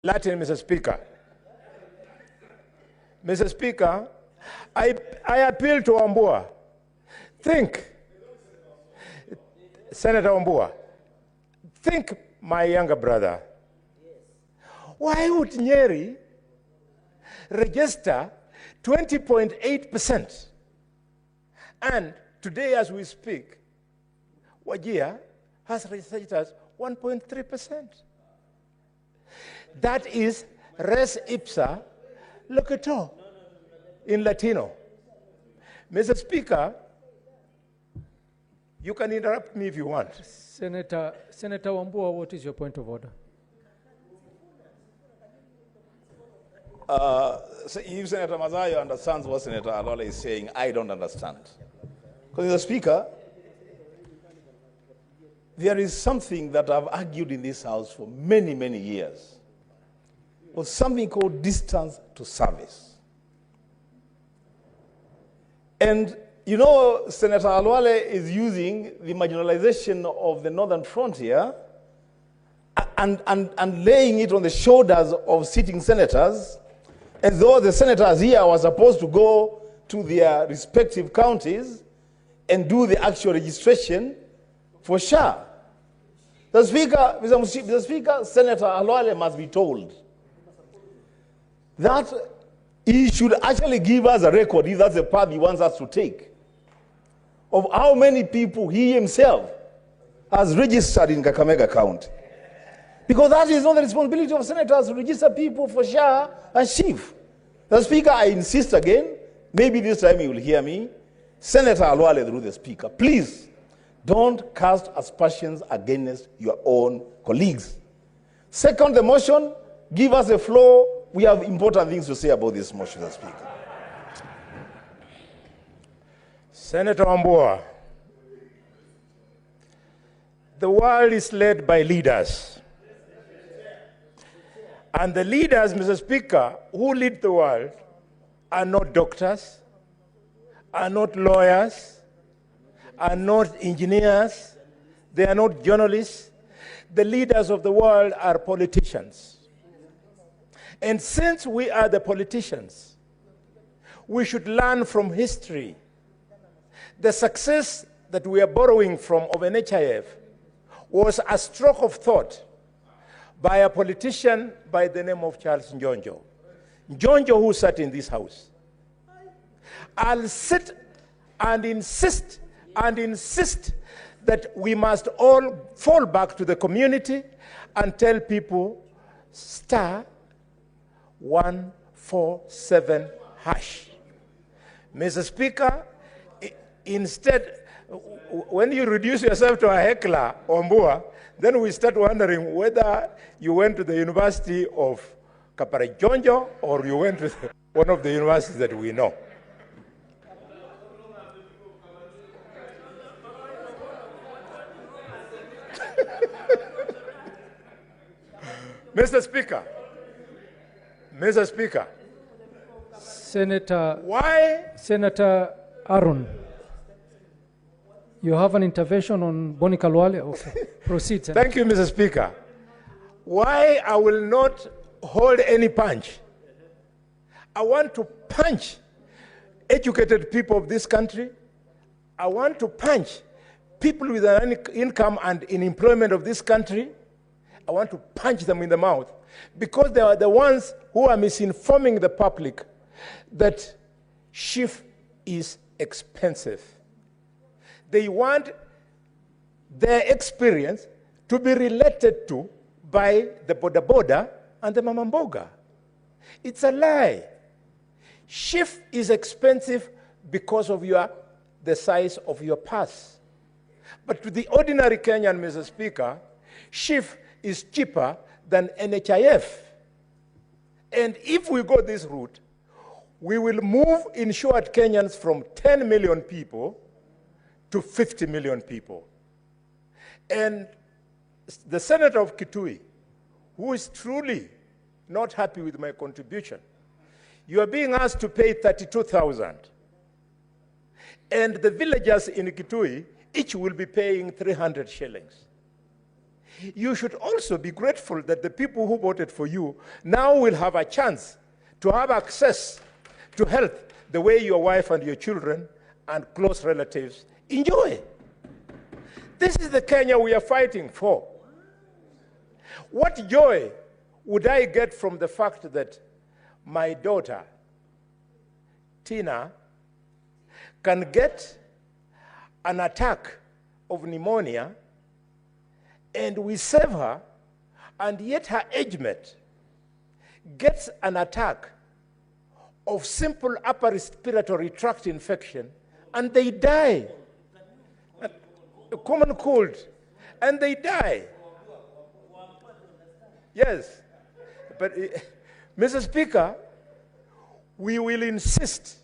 Latin, Mr. Speaker. Mr. Speaker, I appeal to Wambua. Think, Senator Wambua, think, my younger brother. Why would Nyeri register 20.8%? And today, as we speak, Wajir has registered 1.3%. That is res ipsa locator in Latino. Mr. Speaker, you can interrupt me if you want. Senator Wambua, what is your point of order? So if Senator Mazayo understands what Senator Khalwale is saying, I don't understand. Because, Mr. Speaker, there is something that I've argued in this House for many, many years. Was something called distance to service. And you know, Senator Khalwale is using the marginalization of the northern frontier and laying it on the shoulders of sitting senators, as though the senators here were supposed to go to their respective counties and do the actual registration for SHA. Mr. Speaker, Senator Khalwale must be told that he should actually give us a record, if that's the path he wants us to take, of how many people he himself has registered in Kakamega County. Because that is not the responsibility of senators to register people for SHA and SHIF. The Speaker, I insist again, maybe this time you will hear me, Senator Khalwale through the Speaker, please don't cast aspersions against your own colleagues. Second, the motion, give us the floor. We have important things to say about this motion, Mr. Speaker. Senator Wambua, the world is led by leaders. And the leaders, Mr. Speaker, who lead the world are not doctors, are not lawyers, are not engineers, they are not journalists. The leaders of the world are politicians. And since we are the politicians, we should learn from history. The success that we are borrowing from of NHIF was a stroke of thought by a politician by the name of Charles Njonjo. Njonjo, who sat in this house. I'll sit and insist that we must all fall back to the community and tell people, star 147 hash. Mr. Speaker, instead, when you reduce yourself to a heckler, Wambua, then we start wondering whether you went to the University of Kaparajonjo or you went to one of the universities that we know. Mr. Speaker, Senator Aaron, you have an intervention on Bony Khalwale? Okay. Proceed, Senator. Thank you, Mr. Speaker. Why I will not hold any punch. I want to punch educated people of this country. I want to punch people with an income and in employment of this country. I want to punch them in the mouth because they are the ones who are misinforming the public that SHIF is expensive. They want their experience to be related to by the boda boda and the mamamboga. It's a lie. SHIF is expensive because of the size of your purse. But to the ordinary Kenyan, Mr. Speaker, SHIF is cheaper than NHIF. And if we go this route, we will move insured Kenyans from 10 million people to 50 million people. And the Senator of Kitui, who is truly not happy with my contribution, you are being asked to pay 32,000. And the villagers in Kitui, each will be paying 300 shillings. you should also be grateful that the people who voted for you now will have a chance to have access to health the way your wife and your children and close relatives enjoy. This is the Kenya we are fighting for. What joy would I get from the fact that my daughter, Tina, can get an attack of pneumonia and we save her, and yet her age mate gets an attack of simple upper respiratory tract infection and they die. A common cold, and they die. Yes, but Mr. Speaker, we will insist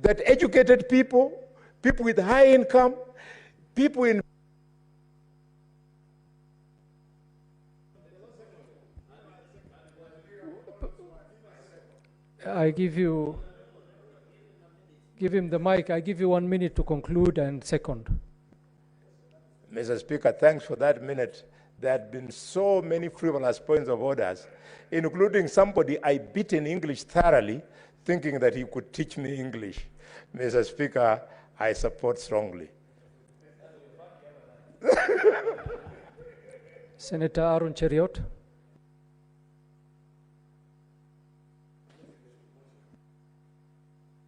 that educated people, people with high income, people in give him the mic. I give you 1 minute to conclude and second. Mr. Speaker, thanks for that minute. There had been so many frivolous points of orders, including somebody I beat in English thoroughly, thinking that he could teach me English. Mr. Speaker, I support strongly. Senator Aaron Cheriot.